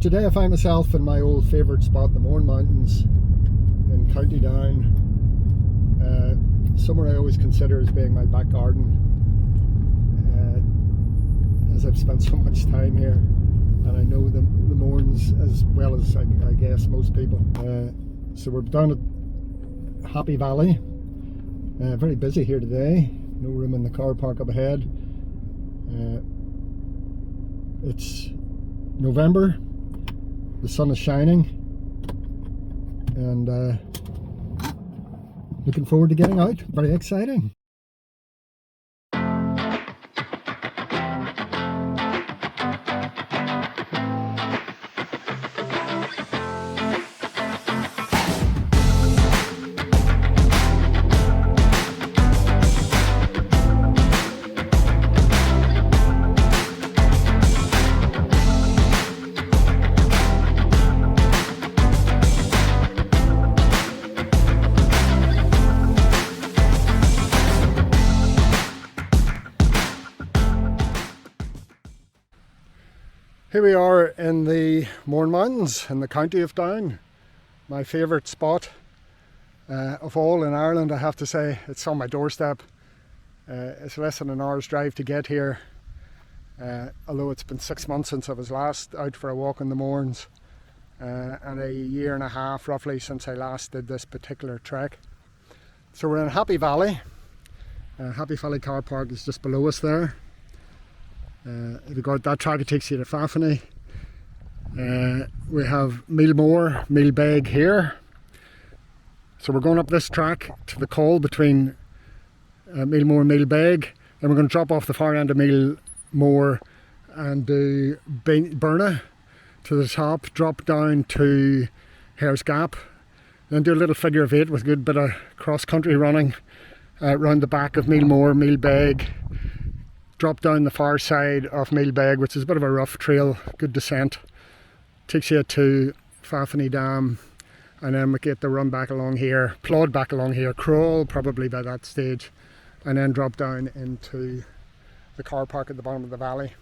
Today I find myself in my old favourite spot, the Mourne Mountains in County Down. Somewhere I always consider as being my back garden, as I've spent so much time here and I know the Mournes as well as I guess most people. So we're down at Happy Valley. Very busy here today, no room in the car park up ahead. It's November, the sun is shining, and looking forward to getting out. Very exciting. Here we are in the Mourne Mountains in the county of Down, my favourite spot of all in Ireland, I have to say. It's on my doorstep. It's less than an hour's drive to get here, although it's been 6 months since I was last out for a walk in the Mournes, and a year and a half roughly since I last did this particular trek. So we're in Happy Valley. Happy Valley car park is just below us there. If you go out that track, it takes you to Fofanny. We have Meelbeg here. So we're going up this track to the col between Meelmore and Meelbeg. Then we're going to drop off the far end of Meelmore and do Bearnagh to the top, drop down to Hare's Gap. Then do a little figure of 8 with a good bit of cross-country running round the back of Meelmore, Meelbeg. Drop down the far side of Meelbeg, which is a bit of a rough trail, good descent. Takes you to Fofanny Dam, and then we get to run back along here, plod back along here, crawl probably by that stage, and then drop down into the car park at the bottom of the valley.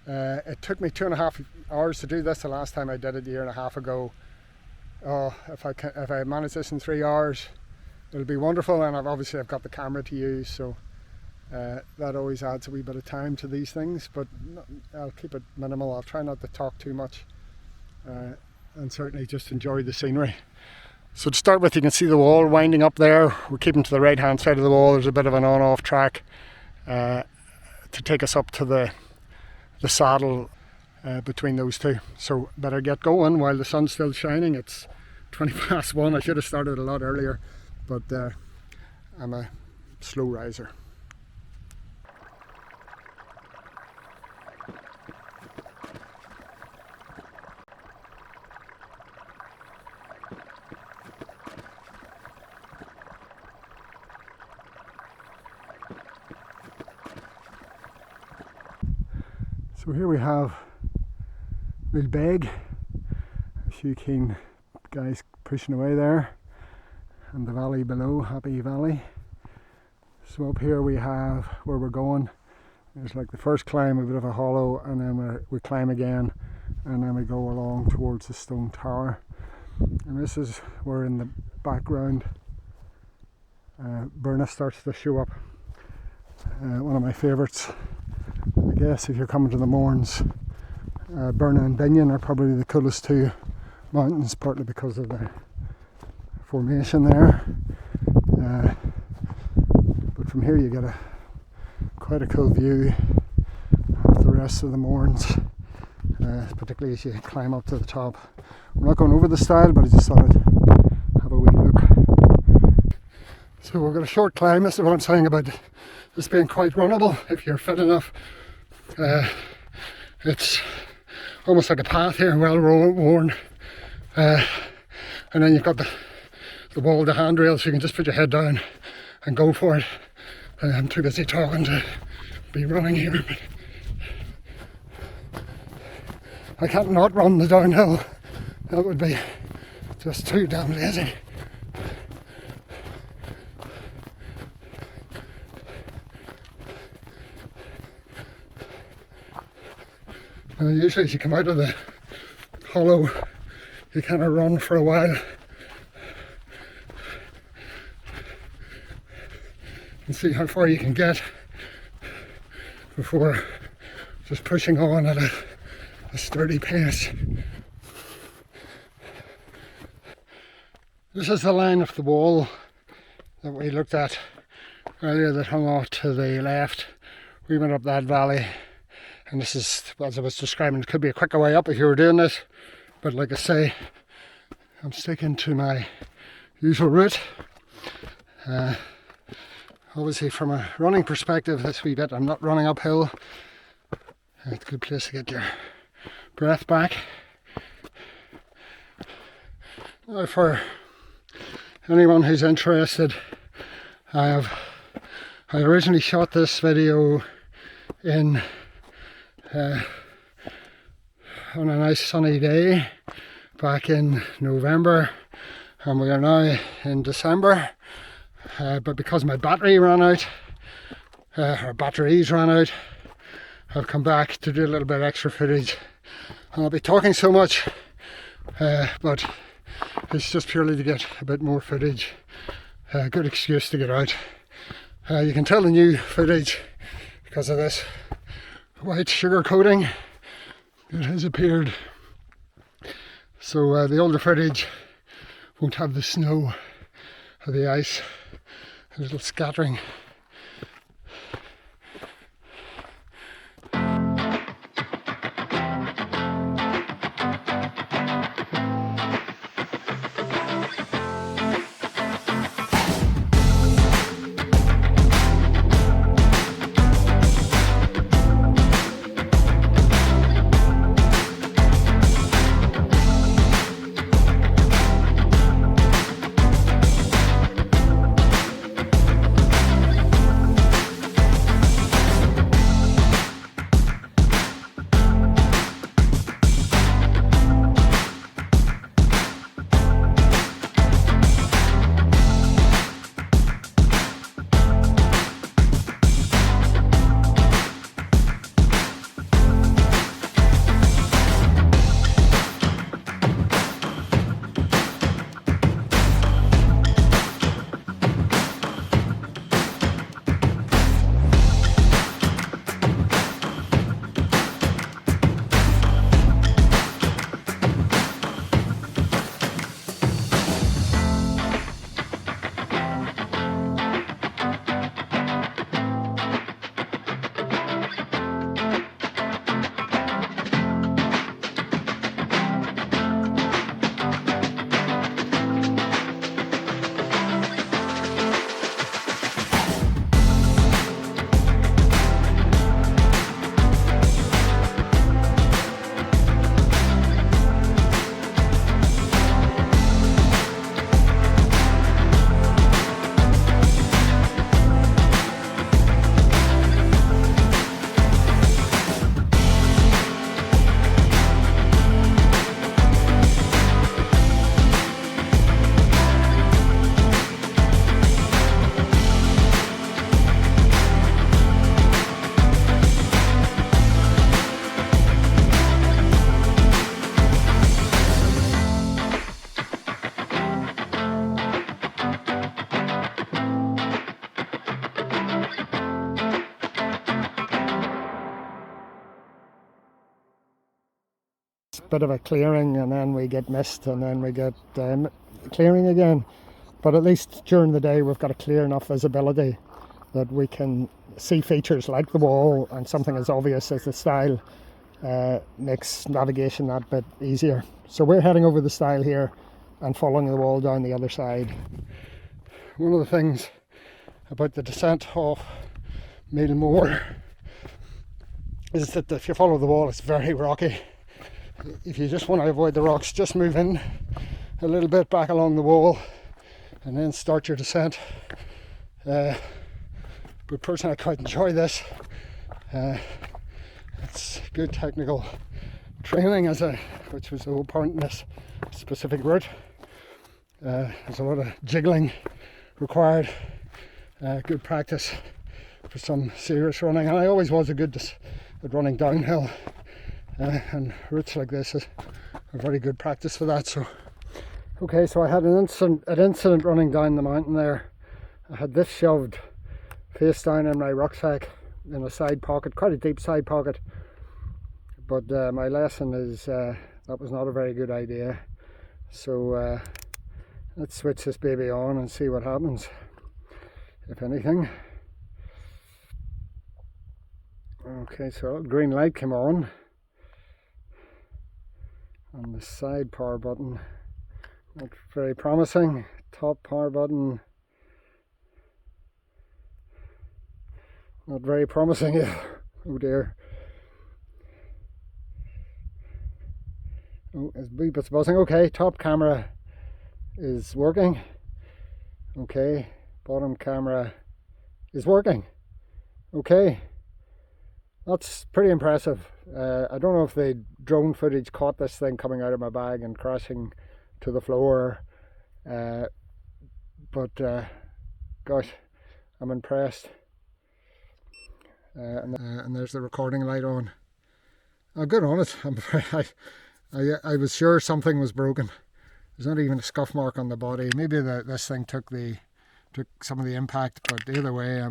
It took me 2.5 hours to do this. The last time I did it a year and a half ago. Oh, if I manage this in 3 hours, it'll be wonderful. And I've got the camera to use, so that always adds a wee bit of time to these things, but I'll keep it minimal. I'll try not to talk too much, and certainly just enjoy the scenery. So to start with, you can see the wall winding up there. We're keeping to the right hand side of the wall. There's a bit of an on-off track to take us up to the saddle between those two. So better get going while the sun's still shining. It's 1:20. I should have started a lot earlier, but I'm a slow riser. So here we have Meelbeg, a few keen guys pushing away there, and the valley below, Happy Valley. So up here we have where we're going. It's like the first climb, a bit of a hollow, and then we climb again, and then we go along towards the stone tower. And this is where in the background Bearnagh starts to show up. One of my favourites. I guess if you're coming to the Mournes, Bearnagh and Binion are probably the coolest two mountains, partly because of the formation there. But from here you get quite a cool view of the rest of the Mournes, particularly as you climb up to the top. We're not going over the stile, but I just thought I'd have a wee look. So we've got a short climb. This is what I'm saying about this being quite runnable if you're fit enough. It's almost like a path here, well worn, and then you've got the wall, the handrails, so you can just put your head down and go for it. I'm too busy talking to be running here, but I can't not run the downhill. That would be just too damn lazy. Usually as you come out of the hollow. You kind of run for a while and see how far you can get before just pushing on at a sturdy pace. This is the line of the wall that we looked at earlier that hung off to the left. We went up that valley, and this is, as I was describing, it could be a quicker way up if you were doing this, but like I say, I'm sticking to my usual route. Obviously from a running perspective, this wee bit I'm not running uphill. It's a good place to get your breath back. Now for anyone who's interested, I originally shot this video on a nice sunny day back in November, and we are now in December, but because my battery ran out, or batteries ran out, I've come back to do a little bit of extra footage. And I'll be talking so much, but it's just purely to get a bit more footage. Good excuse to get out. You can tell the new footage because of this white sugar coating that has appeared. So the older footage won't have the snow or the ice, a little scattering. Bit of a clearing, and then we get mist, and then we get clearing again, but at least during the day we've got a clear enough visibility that we can see features like the wall, and something as obvious as the stile makes navigation that bit easier. So we're heading over the stile here and following the wall down the other side. One of the things about the descent of Meelmore is that if you follow the wall, it's very rocky. If you just want to avoid the rocks, just move in a little bit back along the wall and then start your descent. But personally, I quite enjoy this. It's good technical training, which was the whole point in this specific route. There's a lot of jiggling required, good practice for some serious running, and I always was good at running downhill. And routes like this a very good practice for that. So okay, so I had an incident running down the mountain there. I had this shoved face down in my rucksack in a side pocket, quite a deep side pocket, but my lesson is that was not a very good idea. So let's switch this baby on and see what happens, if anything. Okay, so green light came on the side power button. Not very promising. Top power button, not very promising. Oh dear. Oh, it's beep's buzzing. Okay, top camera is working. Okay, bottom camera is working. Okay, that's pretty impressive. I don't know if the drone footage caught this thing coming out of my bag and crashing to the floor, but gosh, I'm impressed. And there's the recording light on. Oh, good on it. I was sure something was broken. There's not even a scuff mark on the body. Maybe this thing took some of the impact, but either way,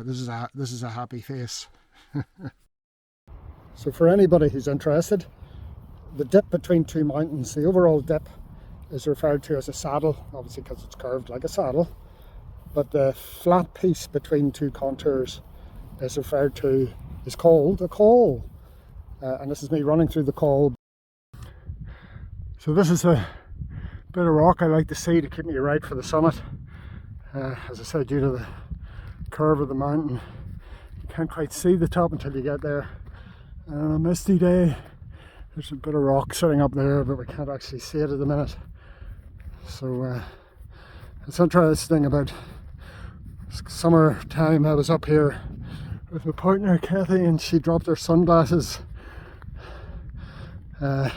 this is a happy face. So for anybody who's interested, the dip between two mountains, the overall dip, is referred to as a saddle, obviously because it's curved like a saddle, but the flat piece between two contours is called a col, and this is me running through the col. So this is a bit of rock I like to see to keep me right for the summit. As I said, due to the curve of the mountain, you can't quite see the top until you get there. And on a misty day, there's a bit of rock sitting up there, but we can't actually see it at the minute. So it's interesting. About summertime, I was up here with my partner Kathy, and she dropped her sunglasses. Thought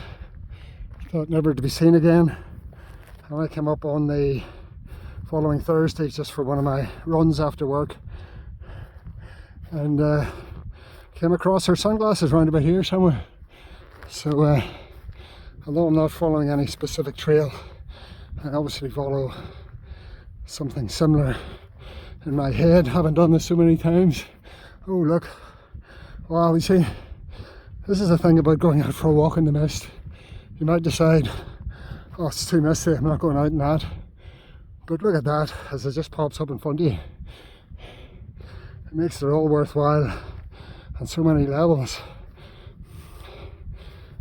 never to be seen again. And I came up on the following Thursday just for one of my runs after work, and came across her sunglasses round about here somewhere. So although I'm not following any specific trail, I obviously follow something similar in my head. Haven't done this so many times. Oh look, wow, you see, this is the thing about going out for a walk in the mist. You might decide, oh, it's too misty, I'm not going out in that. But look at that, as it just pops up in front of you. It makes it all worthwhile on so many levels.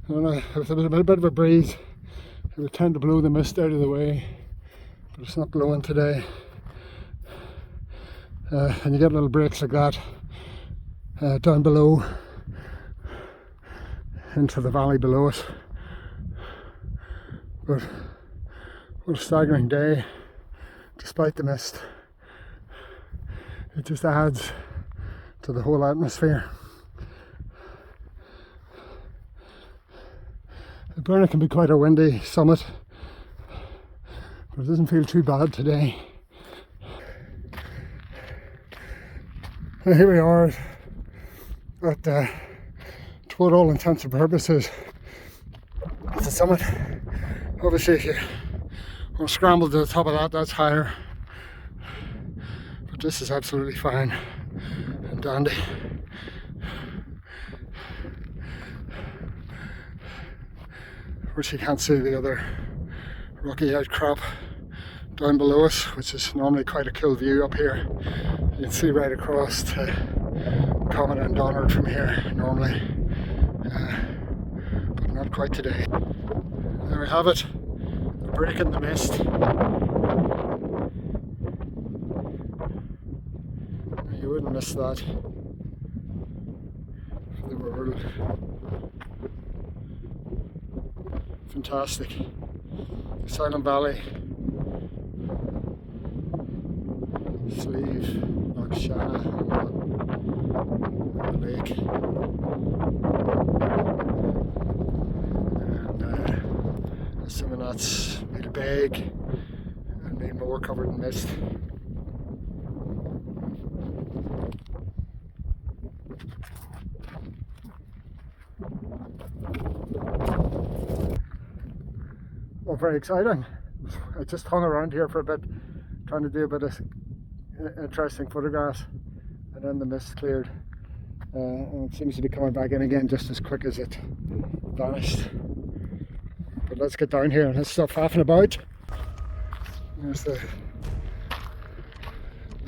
And with a bit of a breeze, it would tend to blow the mist out of the way, but it's not blowing today. And you get little breaks like that down below into the valley below us. But what a staggering day, despite the mist. It just adds to the whole atmosphere. Bearnagh can be quite a windy summit, but it doesn't feel too bad today. And here we are at, to what all intents and purposes, it's the summit. Obviously if you want to scramble to the top of that, that's higher, but this is absolutely fine and dandy. Of course you can't see the other rocky outcrop down below us, which is normally quite a cool view up here. You can see right across to Common and Donard from here normally, but not quite today. There we have it, a break in the mist. You wouldn't miss that for the world. Fantastic. Silent Valley, Slieve, the lake, and assuming that's Meelbeg and Meelmore covered in mist. Well, very exciting. I just hung around here for a bit, trying to do a bit of interesting photographs, and then the mist cleared. And it seems to be coming back in again just as quick as it vanished. But let's get down here and let's stop faffing about. There's the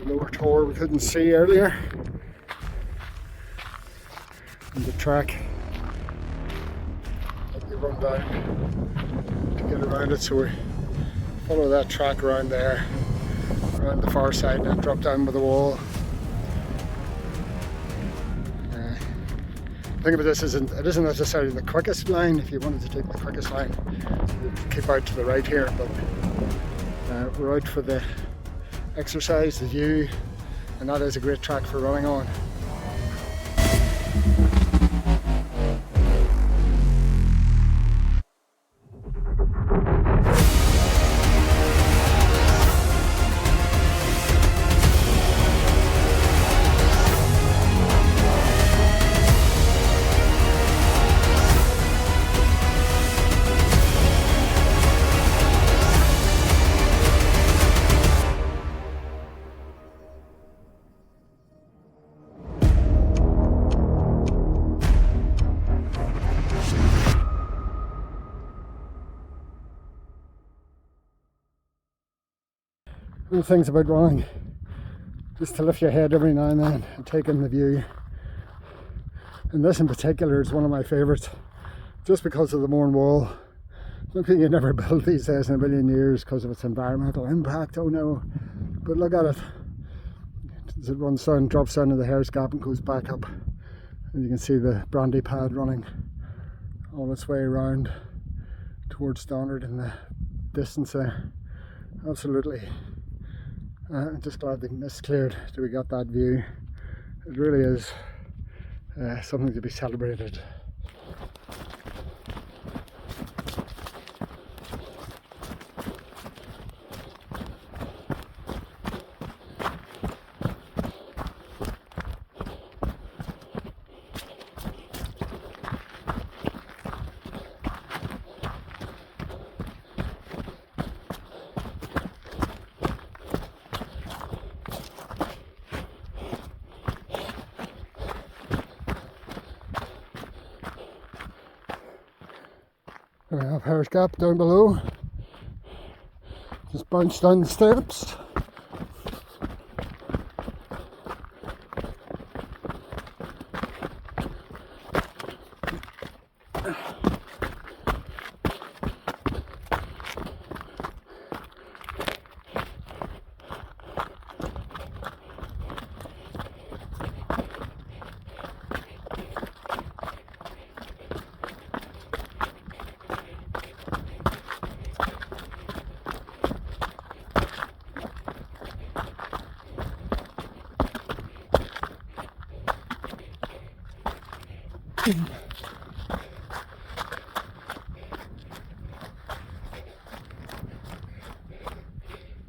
lower tor we couldn't see earlier, and the track that we run down to get around it. So we follow that track around there, around the far side, and then drop down with the wall. The thing about this isn't, it isn't necessarily the quickest line. If you wanted to take the quickest line, you'd keep out to the right here, but we're out for the exercise, the view, and that is a great track for running on. One of the things about running, just to lift your head every now and then and take in the view. And this in particular is one of my favourites, just because of the Mourne wall. Something you never build these days in a million years because of its environmental impact, oh no. But look at it, as it runs down, drops down to the Hare's Gap and goes back up. And you can see the brandy pad running all its way around towards Donard in the distance there. Absolutely. I'm just glad the mist cleared that we got that view. It really is something to be celebrated. We have Hare's Gap down below. Just bounce down the steps.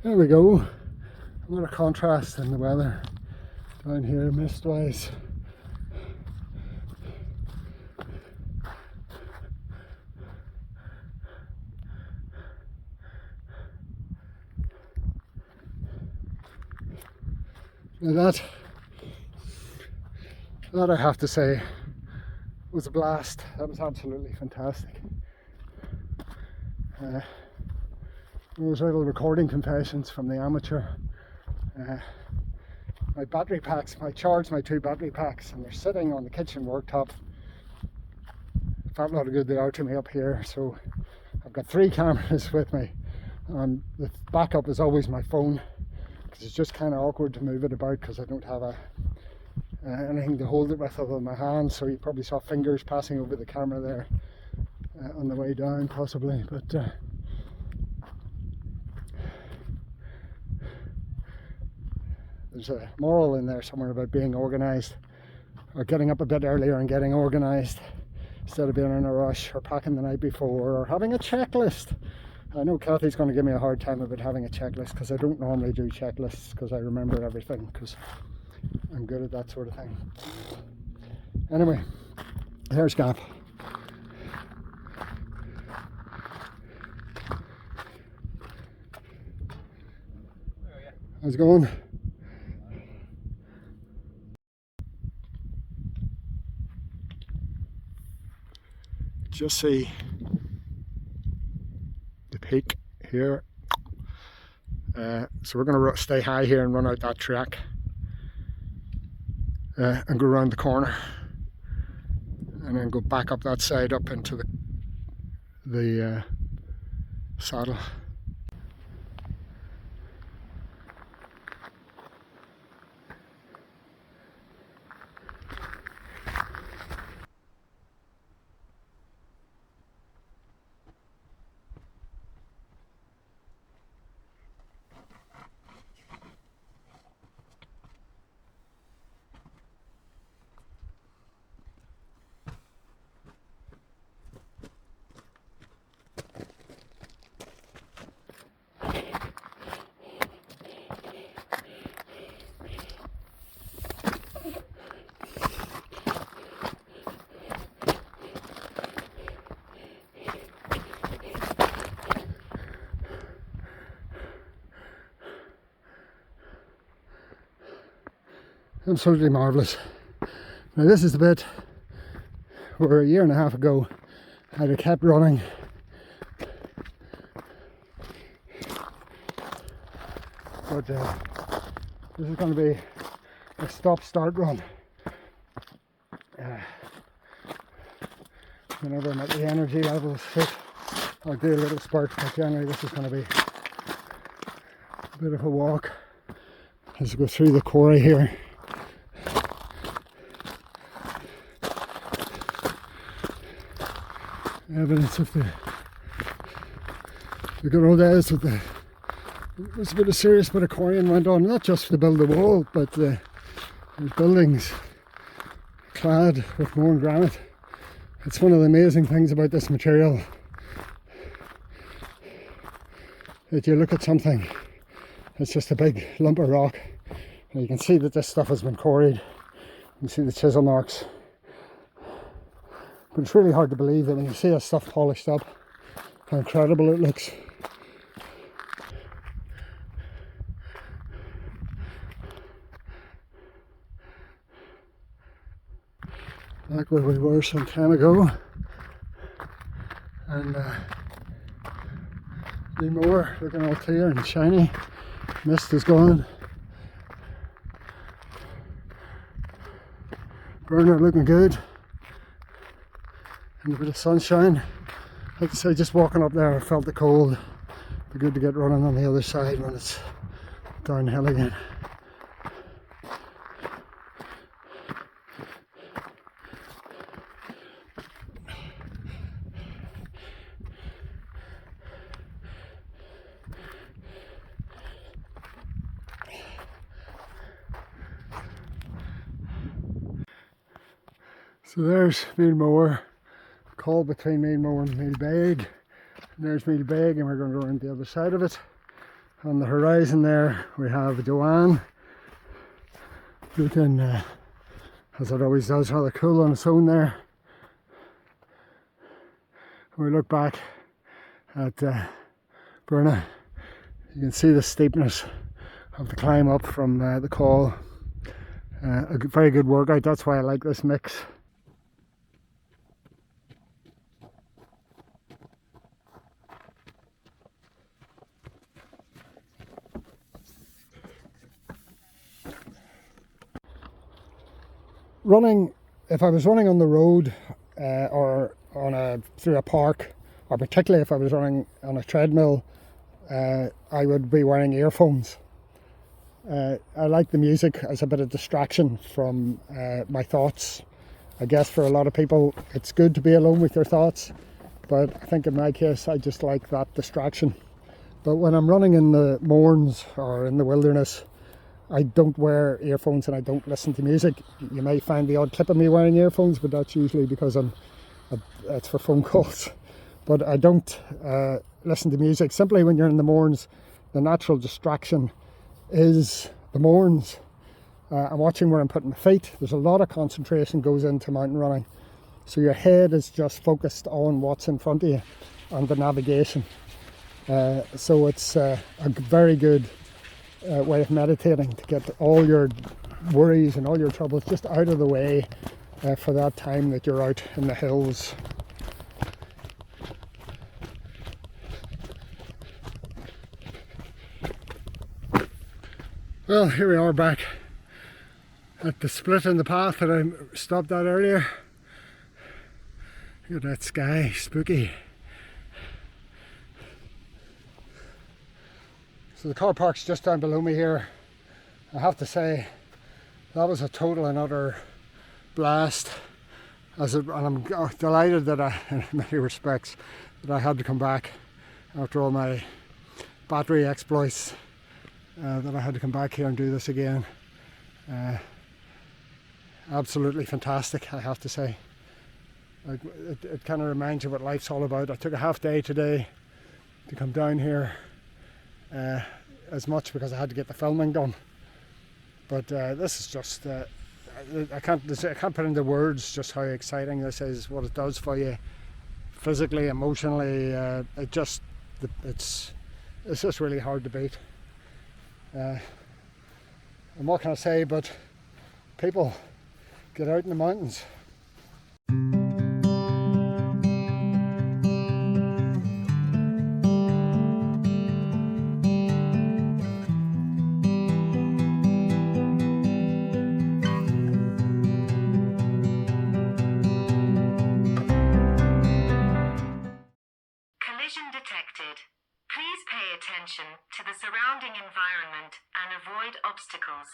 There we go. A lot of contrast in the weather down here, mist wise. Now that I have to say was a blast. That was absolutely fantastic. Those little recording confessions from the amateur. My battery packs, I charged my 2 battery packs and they're sitting on the kitchen worktop. Felt a lot of good they are to me up here. So I've got 3 cameras with me, and the backup is always my phone, because it's just kind of awkward to move it about because I don't have anything to hold it with other than my hand. So you probably saw fingers passing over the camera there on the way down possibly, but there's a moral in there somewhere about being organised, or getting up a bit earlier and getting organised instead of being in a rush, or packing the night before, or having a checklist. I know Kathy's going to give me a hard time about having a checklist, because I don't normally do checklists because I remember everything, because I'm good at that sort of thing. Anyway, Hare's Gap. How's it going? Just see the peak here. So we're going to stay high here and run out that track and go around the corner and then go back up that side up into the saddle. Absolutely marvellous. Now this is the bit where a year and a half ago I'd have kept running. But this is going to be a stop-start run. Whenever I'm at the energy levels fit, I'll do a little spurt, but generally this is going to be a bit of a walk as we go through the quarry here. Evidence of the good old days with there was a bit of serious bit of quarrying went on, not just to build the wall, but there's buildings clad with Mourne granite. It's one of the amazing things about this material, that you look at something, it's just a big lump of rock, and you can see that this stuff has been quarried. You can see the chisel marks. But it's really hard to believe that when you see this stuff polished up, how incredible it looks. Back where we were some time ago, and Meelmore looking all clear and shiny. Mist is gone. Bearnagh looking good. And a bit of sunshine. Like I say, just walking up there I felt the cold. It'd be good to get running on the other side when it's downhill again. So there's Meelmore. Call between Meelmore and Meelbeg. And there's Meelbeg, and we're going to go around the other side of it. On the horizon there we have Joanne, looking as it always does, rather cool on its own there. When we look back at Bearnagh, you can see the steepness of the climb up from the call. A very good workout, that's why I like this mix. Running, if I was running on the road or through a park, or particularly if I was running on a treadmill, I would be wearing earphones. I like the music as a bit of distraction from my thoughts. I guess for a lot of people it's good to be alone with your thoughts, but I think in my case I just like that distraction. But when I'm running in the Mournes or in the wilderness, I don't wear earphones and I don't listen to music. You may find the odd clip of me wearing earphones, but that's usually because it's for phone calls. But I don't listen to music. Simply when you're in the Mournes, the natural distraction is the Mournes. I'm watching where I'm putting my feet. There's a lot of concentration goes into mountain running. So your head is just focused on what's in front of you and the navigation. So it's a very good way of meditating, to get all your worries and all your troubles just out of the way for that time that you're out in the hills. Well, here we are back at the split in the path that I stopped at earlier. Look at that sky, spooky. So the car park's just down below me here. I have to say, that was a total and utter blast. And I'm delighted that in many respects, that I had to come back after all my battery exploits. That I had to come back here and do this again. Absolutely fantastic, I have to say. It kind of reminds you what life's all about. I took a half day today to come down here, as much because I had to get the filming done. But this is just, I can't put into words just how exciting this is, what it does for you physically, emotionally. It's just really hard to beat. And what can I say, but people, get out in the mountains. Collision detected. Please pay attention to the surrounding environment and avoid obstacles.